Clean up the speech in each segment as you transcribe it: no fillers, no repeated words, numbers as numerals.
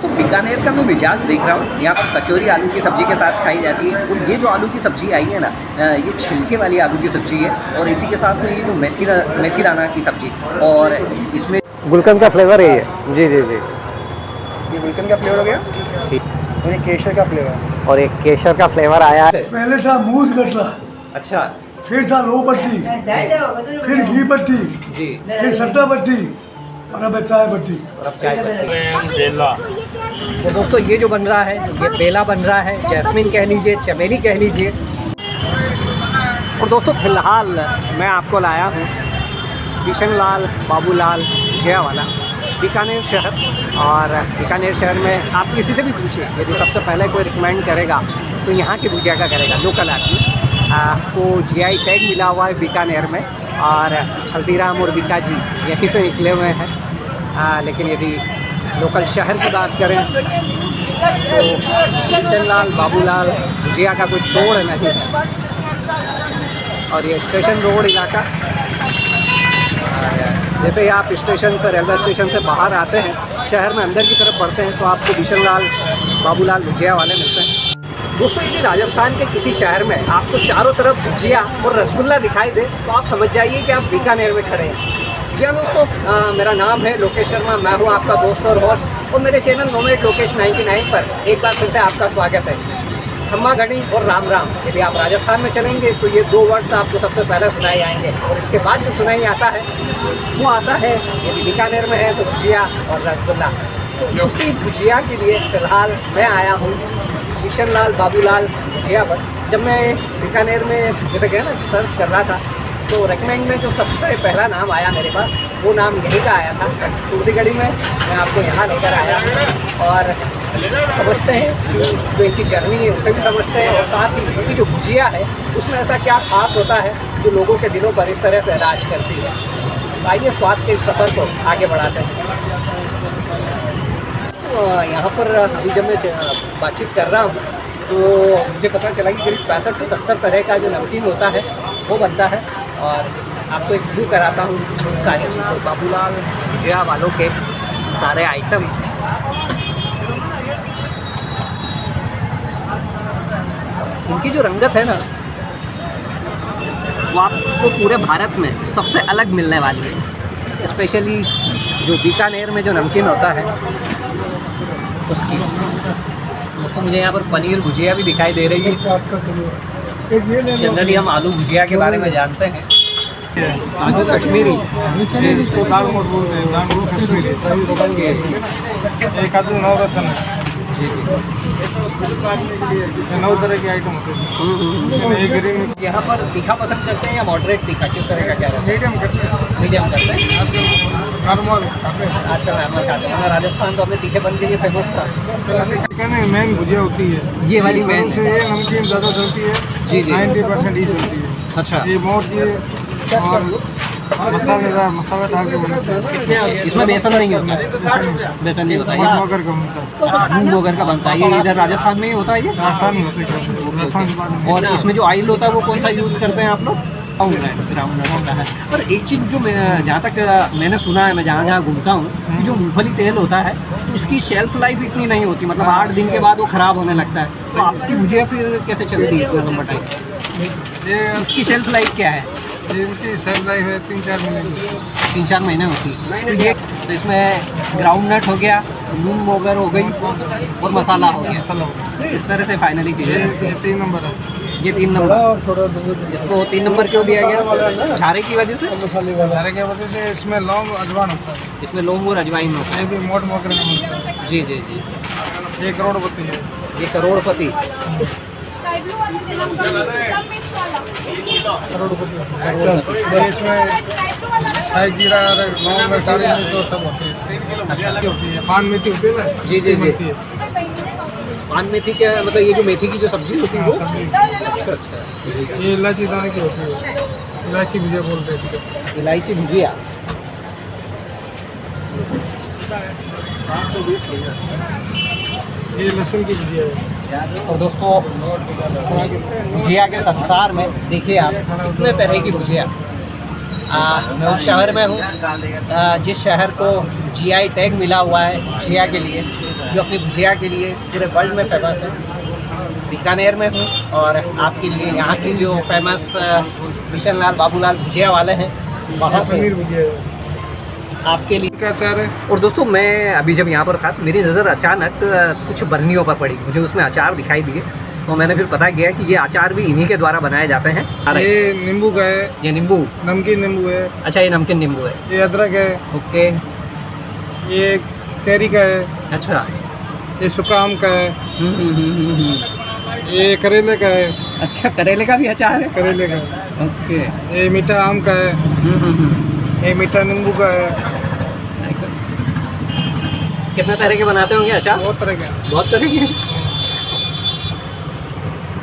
तो बीकानेर का मैं मिजाज देख रहा हूँ। यहाँ पर कचौरी आलू की सब्ज़ी के साथ खाई जाती है और ये जो आलू की सब्ज़ी आई है ना, ये छिलके वाली आलू की सब्ज़ी है और इसी के साथ में ये जो मेथी दाना की सब्ज़ी और इसमें गुलकंद का फ्लेवर है ये। जी जी जी, ये गुलकंद का फ्लेवर हो गया ठीक। और ये केसर का फ्लेवर और एक केसर का फ्लेवर आया है। पहले था मूज गटला, अच्छा फिर था लो पट्टी, फिर घी पट्टी, जी, फिर सट्टा पट्टी और अब चाय पट्टी। और अब चाय पत्ती। तो दोस्तों ये जो बन रहा है ये बेला बन रहा है, जैस्मिन कह लीजिए, चमेली कह लीजिए। और दोस्तों फिलहाल मैं आपको लाया हूँ किशनलाल बाबूलाल भुजिया वाला बीकानेर शहर। और बीकानेर शहर में आप किसी से भी पूछिए, यदि सबसे पहले कोई रिकमेंड करेगा तो यहाँ की भुजिया का करेगा, लोकल आदमी। आपको GI टैग मिला हुआ है बीकानेर में और हल्दीराम और बीका जी यहीं से निकले हुए हैं। लेकिन यदि लोकल शहर की बात करें तो किशनलाल बाबूलाल भुजिया का कोई तोड़ नहीं है। और ये स्टेशन रोड इलाका, जैसे ही आप स्टेशन से, रेलवे स्टेशन से बाहर आते हैं, शहर में अंदर की तरफ बढ़ते हैं तो आपको किशनलाल बाबूलाल भुजिया वाले मिलते हैं। दोस्तों यदि राजस्थान के किसी शहर में आपको चारों तरफ भुजिया और रसगुल्ला दिखाई दे तो आप समझ जाइए कि आप बीकानेर में खड़े हैं। जी हाँ दोस्तों, मेरा नाम है लोकेश शर्मा, मैं हूँ आपका दोस्त और होस्ट और मेरे चैनल नोमेड लोकेश 99 पर एक बार फिर से आपका स्वागत है। खम्मा घड़ी और राम राम, यदि आप राजस्थान में चलेंगे तो ये दो वर्ड्स आपको सबसे पहले सुनाई आएंगे और इसके बाद जो सुनाई आता है वो आता है, यदि बीकानेर में है तो भुजिया और रसगुल्ला। तो उसी भुजिया के लिए फ़िलहाल मैं आया हूँ किशनलाल बाबूलाल भुजिया पर। जब मैं बीकानेर में जैसे गया ना सर्च कर रहा था तो रेकमेंड में जो सबसे पहला नाम आया मेरे पास वो नाम यहीं का आया था। तो उसी घड़ी में मैं आपको यहाँ लेकर आया और समझते हैं कि जो इनकी जर्नी है उसे भी समझते हैं और साथ ही इनकी जो भुजिया है उसमें ऐसा क्या खास होता है जो लोगों के दिलों पर इस तरह से राज करती है। तो आइए स्वाद के इस सफ़र को आगे बढ़ाते हैं। तो यहाँ पर अभी जब मैं बातचीत कर रहा हूँ तो मुझे पता चला कि करीब 65 से 70 तरह का जो नमकीन होता है वो बनता है। और आपको एक व्यू कराता हूँ सारी चीज़ों, बाबूलाल भुजिया वालों के सारे आइटम। इनकी जो रंगत है ना वो आपको पूरे भारत में सबसे अलग मिलने वाली है, स्पेशली जो बीकानेर में जो नमकीन होता है उसकी। दोस्तों मुझे यहाँ पर पनीर भुजिया भी दिखाई दे रही है। जनरली हम आलू भुजिया के बारे में जानते हैं, काजू कश्मीरी, इसको दाल मोट बोलते हैं, दाल मोट कश्मीरी। एक काजू नवरत्न, जी जी, 9 तरह के आइटम होते हैं। यहाँ पर तीखा पसंद करते हैं या मॉडरेट तीखा, किस तरह का क्या रहता है? मीडियम करते हैं, मीडियम करते हैं, नॉर्मल खाते हैं। आजकल नॉर्मल खाते हैं। राजस्थान तो अपने तीखे बन के लिए फेमस था। मेन भुजिया होती है ये वाली मेन से ये नमकीन ज़्यादा चलती है। जी जी, 90% ही चलती है। अच्छा, ये मोट की और मसालेदार मसाला डाल के बनती है। इसमें बेसन नहीं होता, बेसन नहीं होता, मूंग मोगर का बनता है। मूंग मोगर का बनता है। ये इधर राजस्थान में ही होता है ये। राजस्थान में होते हैं, राजस्थान के बाद में। और इसमें जो ऑयल होता है वो कौन सा यूज़ करते हैं आप लोग? ग्राउंड होता है। और एक चीज़ जो मैं जहाँ तक मैंने सुना है, मैं जहाँ जहाँ घूमता हूँ, कि जो मूंगफली तेल होता है तो उसकी शेल्फ लाइफ इतनी नहीं होती, मतलब 8 दिन के बाद वो ख़राब होने लगता है। तो आपकी भुजिया फिर कैसे चलती है इतना लंबा टाइम? ये इसकी शेल्फ लाइफ क्या है? इनकी सेल लाइफ है 3-4 महीने की। 3-4 महीने होती है। तो ये तो इसमें ग्राउंड नट हो गया, मूंग मोगर हो गई और मसाला हो गया। तो इस तरह से फाइनली चीज़ें रहती ये है। 3 नंबर है। ये 3 नंबर, इसको 3 नंबर क्यों दिया गया? झारे की वजह से? मसाले की वजह से इसमें लौंग अजवान होता है। इसमें लौंग और अजवाइन होता ये भी मोट मोकर का बनता है। है। जी जी जी, ये करोड़पति है। ये करोड़पति। ये इसमें शाही जीरा लौंग सारी तो सब होती है। अच्छा, होती है पान मेथी होती है ना। जी जी जी। बनती है। पान मेथी क्या मतलब? ये जो मेथी की जो सब्जी होती है वो? सब्जी। अच्छा, ये इलायची दाने की होती है, इलायची भुजिया बोलते हैं इसको। इलायची भुजिया। ये लहसुन की भुजिया है। और दोस्तों भुजिया के संसार में देखिए आप कितने तरह की भुजिया। मैं उस शहर में हूँ जिस शहर को जीआई टैग मिला हुआ है भुजिया के लिए, जो अपनी भुजिया के लिए पूरे वर्ल्ड में फेमस है। बीकानेर में हूँ और आपके लिए यहाँ की जो फेमस बिशन लाल बाबूलाल भुजिया वाले हैं वहाँ से पनीर भुजिया आपके लिए का अचार है। और दोस्तों मैं अभी जब यहाँ पर था तो मेरी नज़र अचानक कुछ बर्नियों पर पड़ी, मुझे उसमें अचार दिखाई दिए, तो मैंने फिर पता किया कि ये अचार भी इन्हीं के द्वारा बनाए जाते हैं। ये नींबू का है, ये नींबू, नमकीन नींबू है। अच्छा ये नमकीन नींबू है। ये अदरक है। ओके। ये कैरी का है। अच्छा। ये सूखा आम का है। ये करेले का है। अच्छा करेले का भी अचार है। करेले का। ओके। ये मीठा आम का है। ये मीठा नींबू का है। कितने तरह के बनाते होंगे अचार? बहुत तरह के। बहुत तरह के।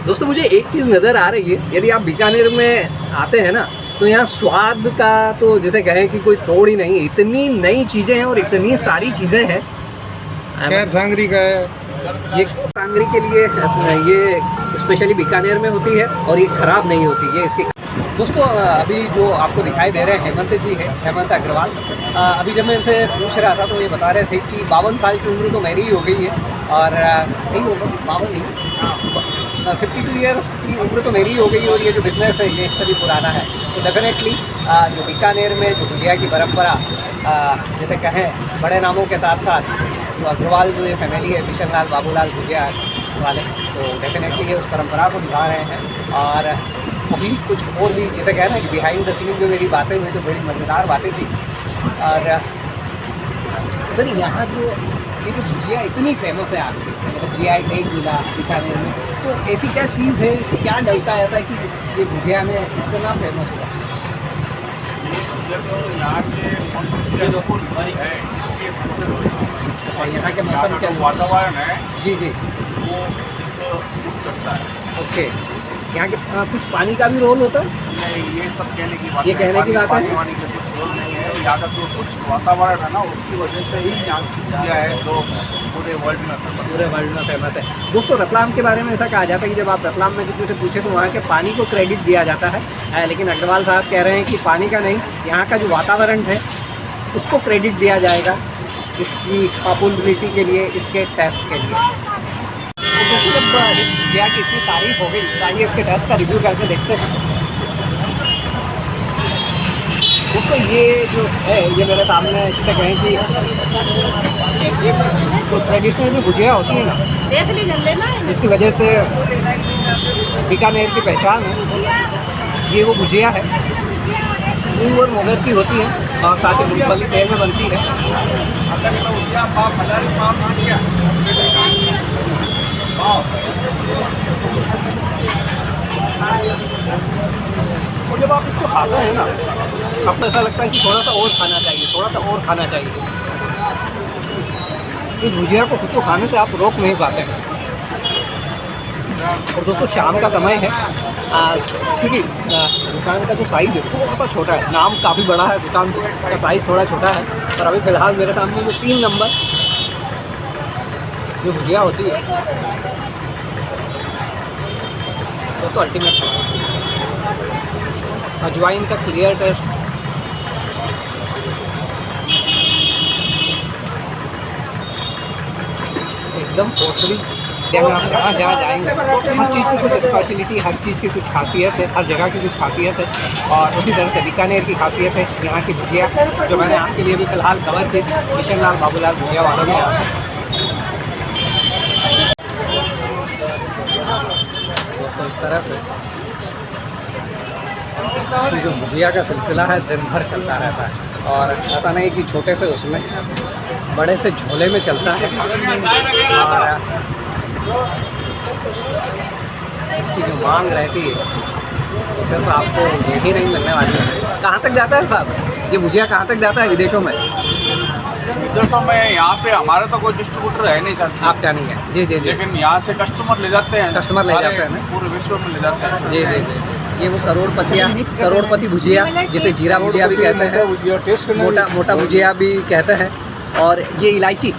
दोस्तों मुझे एक चीज़ नज़र आ रही है, यदि आप बीकानेर में आते हैं ना तो यहाँ स्वाद का तो जैसे कहें कि कोई तोड़ ही नहीं है। इतनी नई चीज़ें हैं और इतनी सारी चीज़ें हैं। खैर सांगरी का है। ये सांगरी के लिए ये स्पेशली बीकानेर में होती है और ये ख़राब नहीं होती है इसकी। दोस्तों अभी जो आपको दिखाई दे रहे हैं हेमंत जी है, हेमंत अग्रवाल। अभी जब मैं इनसे पूछ रहा था तो ये बता रहे थे कि 52 साल की उम्र तो मेरी ही हो गई है और सही बोल रहा हूँ 52 नहीं 52 ईयर्स की उम्र तो मेरी ही हो गई है और ये जो बिज़नेस है ये इससे भी पुराना है। तो डेफिनेटली जो बीकानेर में जो भुजिया की परंपरा जैसे कहें बड़े नामों के साथ साथ जो अग्रवाल जो ये फैमिली है बिशन लाल बाबूलाल भुजिया वाले, तो डेफिनेटली ये उस परंपरा को निभा रहे हैं। और अभी कुछ और भी जैसे कह रहे हैं कि बिहाइंड द सीन जो मेरी बातें हुई तो बड़ी मज़ेदार बातें थी। और सर यहाँ जो ये जो भुजिया इतनी फेमस है आपकी, मतलब जीआई टैग मिला बीकानेर में, तो ऐसी क्या चीज़ है, क्या डलता है ऐसा कि ये भुजिया में इतना फेमस हुआ? अच्छा यहाँ के मौसम के वातावरण है जी जी वो इसको सूट करता है। ओके। यहाँ के कुछ पानी का भी रोल होता है? नहीं ये सब कहने की बात ये कहने की बात है। पानी वानी का कुछ रोल नहीं है। यहाँ का जो कुछ वातावरण है ना उसकी वजह से ही यहाँ की भुजिया है तो पूरे वर्ल्ड में फेमस है। दोस्तों रतलाम के बारे में ऐसा कहा जाता है कि जब आप रतलाम में किसी से पूछे तो वहाँ के पानी को क्रेडिट दिया जाता है, लेकिन अग्रवाल साहब कह रहे हैं कि पानी का नहीं, यहाँ का जो वातावरण है उसको क्रेडिट दिया जाएगा इसकी पॉपुलरिटी के लिए, इसके टेस्ट के लिए। तो दोस्तों जब भुजिया की इतनी तारीफ हो गई तो आइए इसके टेस्ट का रिव्यू करके देखते हैं। दोस्तों ये जो है ये मेरे सामने जिसे कहें कि तो ट्रेडिशनल जो भुजिया होती है ना, जिसकी वजह से बीकानेर की पहचान है, ये वो भुजिया है। मूंग और मोगर की होती है और साथ ही मूंगफली तेल में बनती है। और जब आप इसको खाते हैं ना आपको ऐसा लगता है कि थोड़ा सा और खाना चाहिए, थोड़ा सा और खाना चाहिए। इस भुजिया को खुद को खाने से आप रोक नहीं पाते हैं। और दोस्तों शाम का समय है क्योंकि दुकान का जो साइज़ है थोड़ा सा छोटा है, नाम काफ़ी बड़ा है, दुकान का साइज़ थोड़ा छोटा है। और अभी फ़िलहाल मेरे सामने जो 3 नंबर जो भुजिया होती है दोस्तों अल्टीमेट है। अजवाइन का क्लियर टेस्ट, एकदम टोटली जहाँ आप जहाँ जाएंगे हर चीज़ की कुछ स्पेशलिटी, हर चीज़ की कुछ खासियत है, हर जगह की कुछ खासियत है। और उसी तरह से बीकानेर की खासियत है यहाँ की भुजिया, जो मैंने आपके लिए भी फ़िलहाल कवर की बिशन लाल बाबूलाल भुजिया वालों के यहाँ से। दोस्तों इस तरह से जो भुजिया का सिलसिला है दिन भर चलता रहता है और ऐसा नहीं कि छोटे से उसमें बड़े से झोले में चलता है। और इसकी जो मांग रहती है तो सिर्फ आपको यही नहीं मिलने वाली है। कहाँ तक जाता है साहब ये भुजिया, कहाँ तक जाता है विदेशों में? विदेशों में यहाँ पे हमारे तो कोई डिस्ट्रीब्यूटर है नहीं सर। आपका नहीं है? जी जी जी। लेकिन यहाँ से कस्टमर ले जाते हैं, कस्टमर ले जाते हैं पूरे विश्व में ले जाते हैं। जी जी जी। ये वो करोड़पति भुजिया जिसे जीरा भुजिया भी कहते हैं, मोटा भुजिया भी कहते हैं। और ये इलायची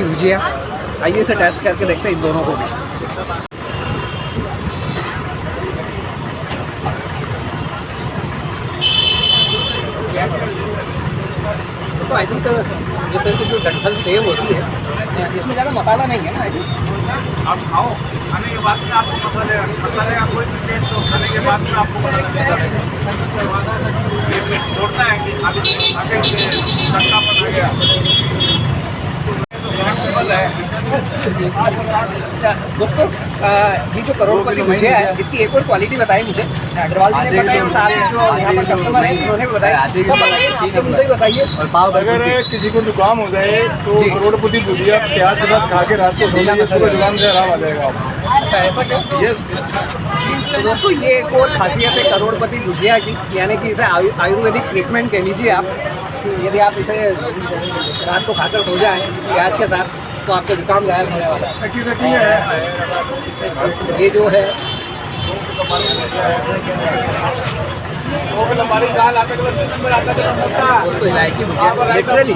भुजिया, आइए इसे टेस्ट करके देखते हैं इन दोनों को भी। दोस्तों आई थिंक जिस तरह से जो डंठल सेव होती है इसमें ज़्यादा मसाला नहीं है ना आई थिंक। आप खाओ, खाने के बाद में आपको मसाले का कोई भी टेस्ट तो खाने के बाद में आपको पता चलेगा। ये पेट छोड़ता है कि आगे आगे से चक्का बन गया दोस्तों ये जो करोड़पति भुजिया है इसकी एक और क्वालिटी बताई मुझे अग्रवाल जी ने बताई और सारे जो यहाँ पर कस्टमर हैं उन्होंने भी बताया। तो बताइए आप तो मुझे ही बताइए। अगर किसी को जुकाम हो जाए तो करोड़पति भुजिया प्याज के साथ खा के रात को सो जाइए, सुबह जुकाम से आराम आ जाएगा आपको। अच्छा ऐसा क्या? यस। तो दोस्तों ये एक और खासियत है करोड़पति भुजिया की, यानी कि इसे आयुर्वेदिक ट्रीटमेंट कह लीजिए आप। यदि आप इसे रात को खाकर सो जाएं प्याज के साथ तो आपका जुकाम गायब होने वाला है। ये जो है तो इलायची भुजिया लिटरली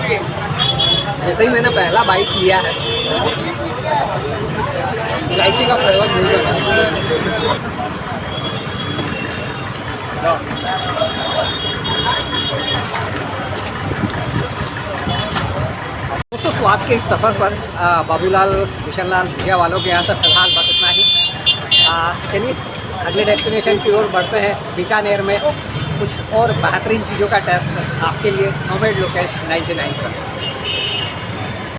जैसे ही मैंने पहला बाइट लिया है इलायची का फ्लेवर मिल रहा है। दोस्तों स्वाद के इस सफ़र पर बाबूलाल बिशनलाल भुजिया वालों के यहाँ से फिलहाल बस इतना ही। चलिए अगले डेस्टिनेशन की ओर बढ़ते हैं। बीकानेर में कुछ और बेहतरीन चीज़ों का टेस्ट आपके लिए नोमेड लोकेश 99 पर।